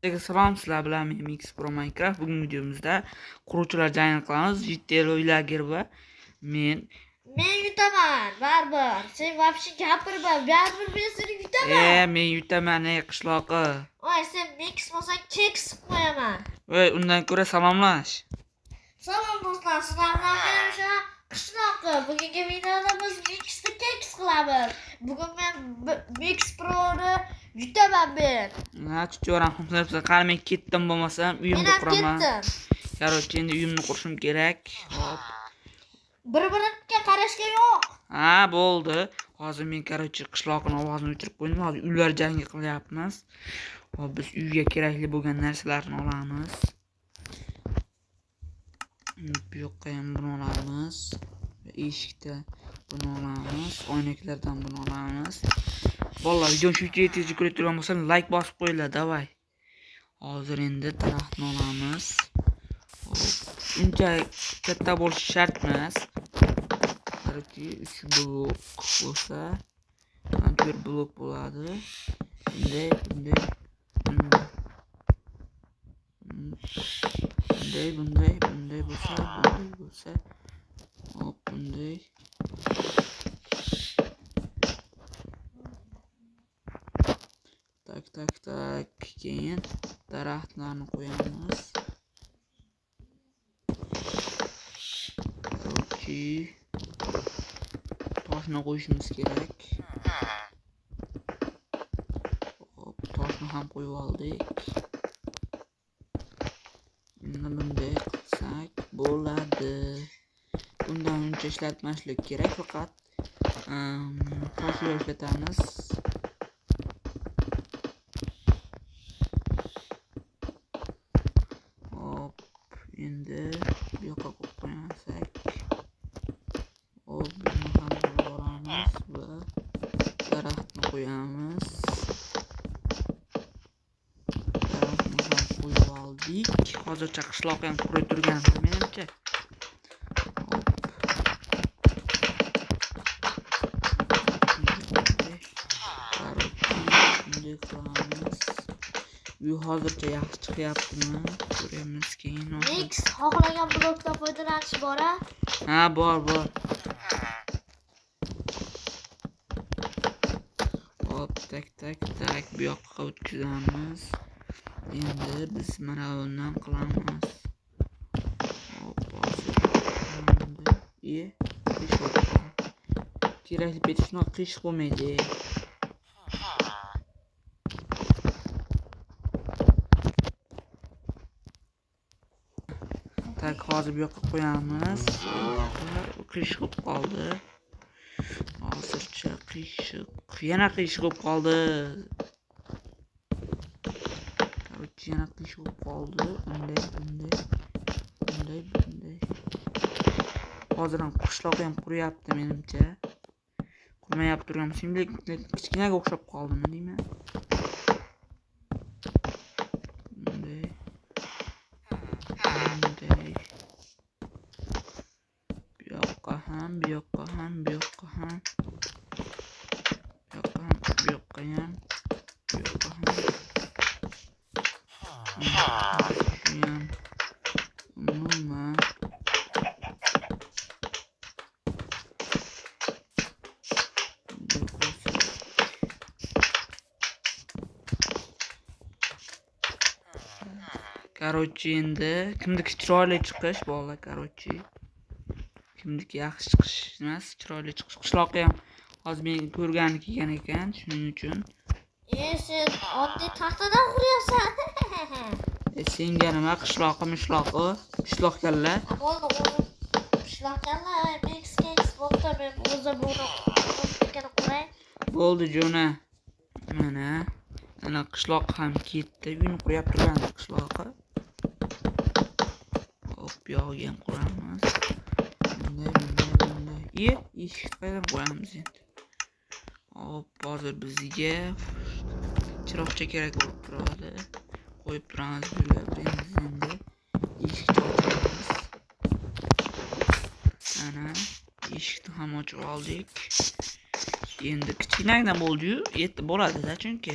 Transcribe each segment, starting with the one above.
Salom, sizlar bilan men Mix Pro Minecraft. Bugungi videomizda quruvchilar jangini qilamiz. JTL o'ylager va men yutaman, baribir. Sen вообще gapirma, baribir men seni yutaman. men yutaman qishloqi. Voy, sen mix bo'lsang keks qo'yaman. Voy, undan ko'ra salomlash. Salom do'stlar, sizlar bilan men o'sha qishloqi. Bugungi videoda biz mixni keks qilamiz. Bugun men Mix Pro'ni yutaman men. Chuchoram, qani men ketdim bo'lmasam uyimda quraman. Ketdim. Короче, endi uyimni qurishim kerak. Hop. Bir-biriga qarashga yo'q. Ha, bo'ldi. Hozir men qishloqning ovozini o'chirib qo'ydim. Hozir uylar jangi qilyapmiz. Hop, biz uyga kerakli bo'lgan narsalarni olamiz. Bu yoqqa ham buni olamiz. Eshikda buni olamiz. Oynaklardan buni olamiz. Bolalar, videoni shuncha tezda ko'rib turgan bo'lsangiz, like bosib qo'yinglar, davay. Hozir endi daraxtni olamiz. Uncha katta bo'lishi shart emas. Balki 3 blok bo'lsa, 4 blok bo'ladi. Bunday bo'lsa, hop, bunday. Tak. Keyin daraxtlarni qo'yamiz. Toshni qo'yishimiz kerak. Hop, toshni ham qo'yib oldik. Bunday qilsak bo'ladi. Bundan uncha ishlatmaslik kerak, faqat toshni ishlatamiz. Hop, endi bu yoqqa qo'yib qo'ymasak. Hop, buni ham olamiz va daraxtni qo'yamiz. Daraxtni ham qo'yib oldik. Hozircha qishloq ham qurib turganmiz menimcha. Hop. Bunday qilamiz. Bu hozircha yaxshi chiqyaptimi? Ko'ramiz keyin. Mix xohlagan blokdan foydalanish bor-a? Ha, bor. Hop, tak. Bu yoqqa o'tkazamiz. Endi biz mana bundan qilamiz. Hop, kerakli petishni qish bo'lmaydi. Tak, hozir bu yoqqa qo'yamiz. Qish bo'lib qoldi. Hozircha qiyshiq. Yana qish bo'lib qoldi. Yana qish bo'lib qoldi. Bunday. Hozir ham qishloqi ham quryapti menimcha. Qurmayapti turgan shunday kichkinaga o'xshab qoldimi deyman. Bunday. Bu yoqqa ham. Umuman endi kimniki chiroyli chiqish bolalar, kimniki yaxshi chiqish emas, chiroyli chiqish. Qishloqqa ham hozir men ko'rgani kelgan ekan, shuning uchun. Sen oddiy taxtadan quryapsan. Senga nima qishloq kalla. Qishloq kalla, mix keks bo'ldi, men o'zim buni quray. Bo'ldi jo'na. Mana qishloq ham ketdi. Uyni qurib turgan qishloqi. Hop, yog'iga ham quramiz. Bunday. Eshik qayerdan qo'yamiz endi? Hop, hozir bizga chiroqcha kerak bo'lib turadi. Qo'yib turamiz endi. Eshikni ochamiz. Ana, eshikni ham ochib oldik. Endi kichkinagidan bo'ldi-yu, yetib bo'ladi-da, chunki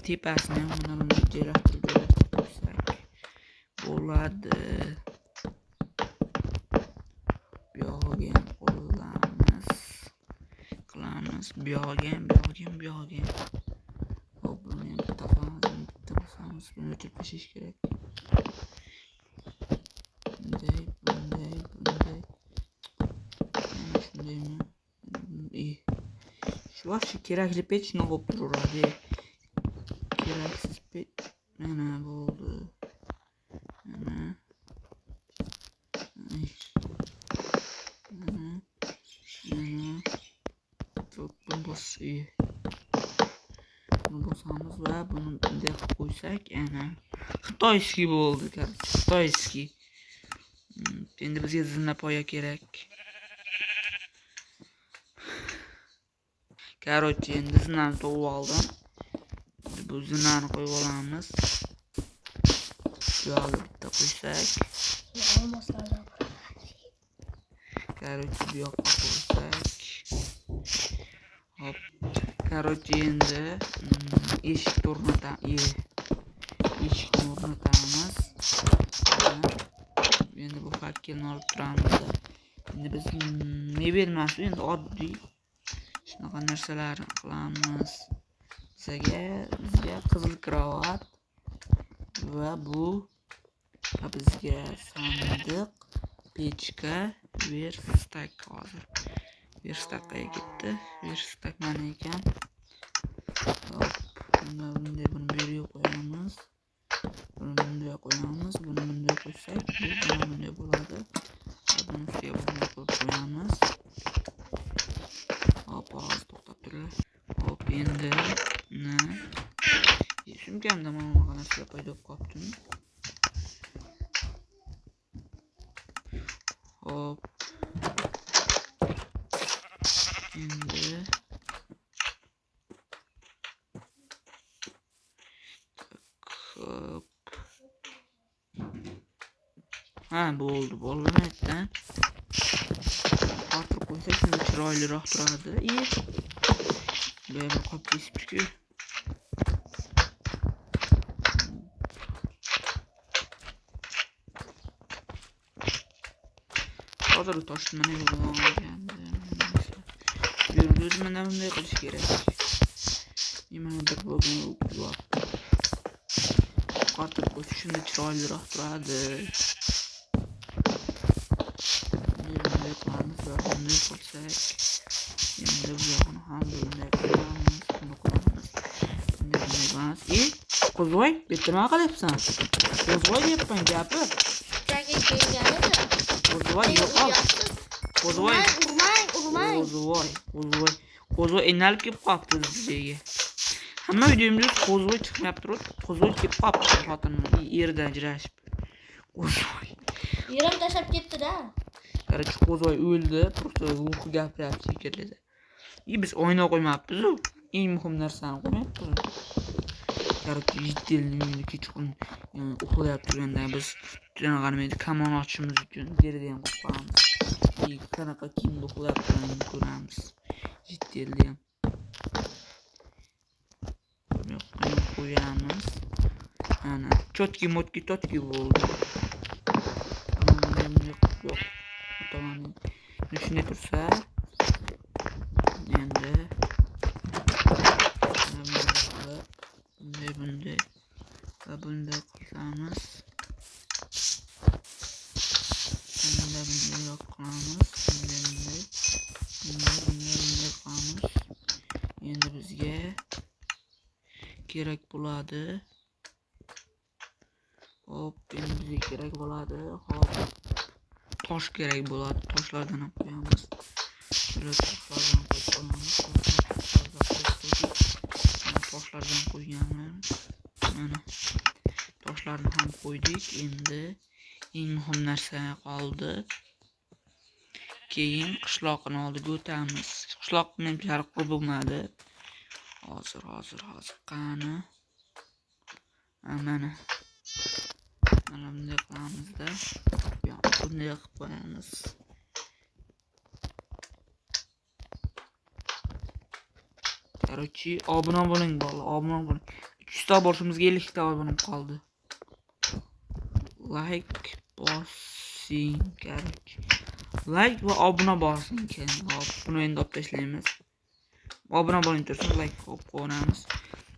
tepasini ham mana bunday joylashtirib qo'ysak bo'ladi. Bu yog'iga ham qilamiz. Bu yog'iga ham. Hop, buni ham bitta qilamiz. Buni o'chirib tashlash kerak. Bunday. Shundaymi? Shu vaqt kerakli pechni olib turaveradi. Keraksiz pech mana bo'ldi. Mana. Bunu bosamiz va buni bunday qilib qo'ysak, ana xitoyskiy bo'ldi, xitoyskiy. Endi bizga zinapoya kerak. Короче, endi zinani topib oldim. Bu zinani qo'yib olamiz. Bu yoqqa bitta qo'ysak. Короче, bu yoqqa qo'ysak. Hop. Короче, endi eshikni o'rnatamiz. Endi bu fakkelni olib turamiz. Endi biz ne beramiz? Endi oddiy shunaqa narsalarni qilamiz. Bizga qizil kravat va bu bizga sandiq, pechka, verstak hozir. Verstakqa ketdi. Verstak mana ekan. Hop, bunday buni bu yerga qo'yamiz. Buni bunday qo'yamiz. Buni bunday qo'ysak, bu bunday bo'ladi. Buni ustiga bunday qo'yib qo'yamiz. Hop, hozir to'xtab turinglar. Hop, endi sumkamda mana bunaqa narsa paydo bo'lib qolibdi. Hop. Endi bo'ldi, bolalardan ortib qo'ysak shunda chiroyliroq turadi. Bu yerga qolib ketibdi-ku. Hozir toshni mana bu yerga mana bunday qilish kerak. Mana bir bo'lgan ortib qo'ysa shunda chiroyliroq turadi. Bunday qilamiz va bunday qilsak, endi bu yoqni ham bunday qilamiz. Qo'zvoy, bu yerda nima qilyapsan? Qo'zvoy deyapman, gapir. Qo'zvoy yo'qol. Qo'zvoy urmang. Qo'zvoy enalib kelib qolibdi bizga. Hamma videomizda qo'zvoy chiqmayapti. Qo'zvoy kelib qolibdi xotinni yerdan ajrashib. Qo'zvoy yerim tashlab ketdi-da. Qarchi qo'zvoy o'ldi, просто ruhi gapiryapti shekilli. Biz oyna qo'ymabmiz. Eng muhim narsani qo'ymayapmiz. Qarchi yittelni kechqurun uxlayap turganda biz tunaganimizda kamon ochishimiz uchun deradan qo'yamiz. Qanaqa kiyimda uxlayap turganini ko'ramiz. Yittelni ham qo'yamiz. Ana chotki bo'ldi. Yo'q. Tamam. Shunday tursa endi bunday qilamiz. Bunday qilamiz. Endi bizga kerak bo'ladi. Hop, endi bizga kerak bo'ladi. Hop. Tosh kerak bo'ladi. Toshlardan ham qo'yamiz. Toshlardan qo'yamiz. Toshlardan qo'yganmiz. Mana toshlarni ham qo'ydik. Endi eng muhim narsa qoldi. Keyin qishloqni oldiga o'tamiz. Qishloq menimcha qurib bo'lmadi. Hozir qani. Mana bunday qilamizda. Bunday qilib qo'yamiz. Короче, obuna bo'ling bola, obuna bo'ling. 300 ta borçumuzga 50 ta abonem qoldi. Like bosing kerak. Like va obuna bosing kerak. Hop, buni endi olib tashlaymiz. Obuna bo'ling tursin, like qo'yamiz.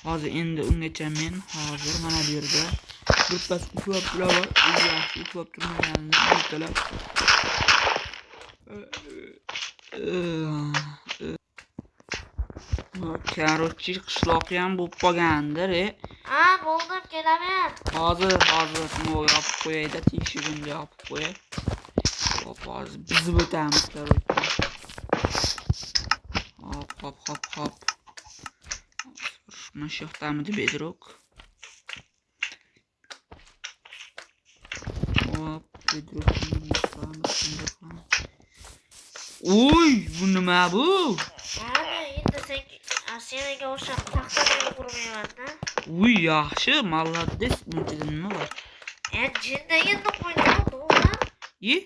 Hozir endi ungacha men hozir mana bu yerda birpas uxlab turaman. Yaxshi uxlab turmaganimni aytalar. Korotchi qishloqi ham bo'lib qolgandir. Ha, bo'ldim, kelaman. Hozir nima yopib qo'yayda, tekshiruvni yopib qo'yay. Hop, hozir buzib o'tamiz korotchi. Hop. Mana shu yoqdamidi bedrock. Hop, bedrock. Uy, bu nima bu? Endi senga o'xshab taxtadan qurmayman-da. Uy, yaxshi, молодец, buncha nima bor? Jinda endi qo'ydim. Yi?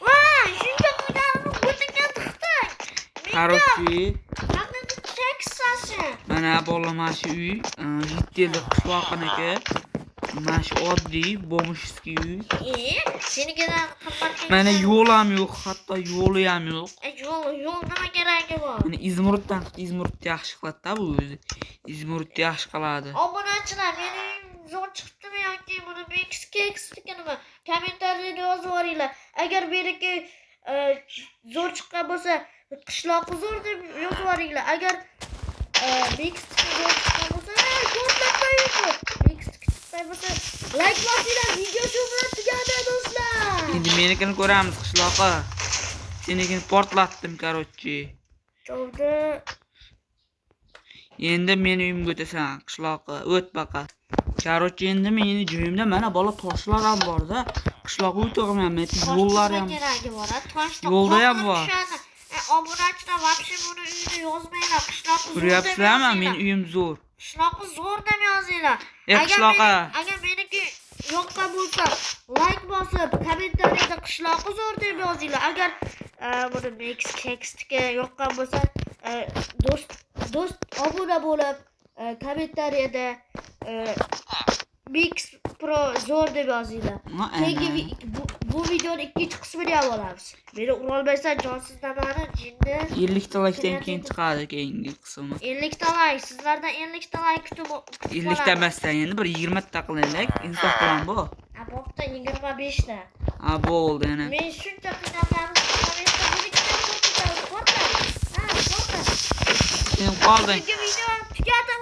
Voy, shunga qo'yganimni o'tingga tiqding. Korotchi. Qanday teksasi? Mana bolaman shu uy, 7 yillik qishloqniki. Mana shu oddiy bomishskiy uy. Senikidan qimmatga. Mana yo'l ham yo'q, hatto yo'li ham yo'q. Yo'l nima keragi bor? Mana izmurud yaxshi qiladi-da bu o'zi. Izmurud yaxshi qiladi. Obunachilar, mening zo'r chiqibdimi yoki buni Mixkeksnikimi? Kommentariyada yozib yuboringlar. Agar meniki zo'r chiqqan bo'lsa, qishloqi zo'r deb yozib yuboringlar. Agar Mixkeksnik zo'r chiqqan bo'lsa, like bosinglar, video shu bilan tugadi do'stlar. Endi menikini ko'ramiz qishloqi. Senikini portlatdim korotchi. Chovdi. Endi meni uyimga o'tasan qishloqi, o't baqa. Korotchi endi meni joyimda mana bola toshlar ham bor-da. Qishloqqa o'tolmayman, yo'llar ham. Yo'lda ham bor. Obunachilar вообще buni uyini yozmanglar. Qishloqi zo'r. Ko'ryapsizlarmi? Men uyim zo'r. Qishloqi zo'r deb yozinglar. Qishloqi. Agar meniki yoqqan bo'lsa, like bosib, kommentariyada qishloqi zo'r deb yozinglar. Agar buni Mixkeksga yoqqan bo'lsa, do'st obuna bo'lib, kommentariyada Mix Pro zo'r deb yozinglar. Keyin bu videoni ikkinchi qismini ham olamiz. Meni urolmaysan, jonsiz namani, jinni. 50 ta like'dan keyin chiqadi keyingi qismi. 50 ta like, sizlardan 50 ta like kutib 50 ta emasdan endi bir 20 ta qilaylik. Instagram bu. Bo'pti, 25 ta. Bo'ldi yana. Men shuncha qiynalganimni Sen qolding. video tugadi.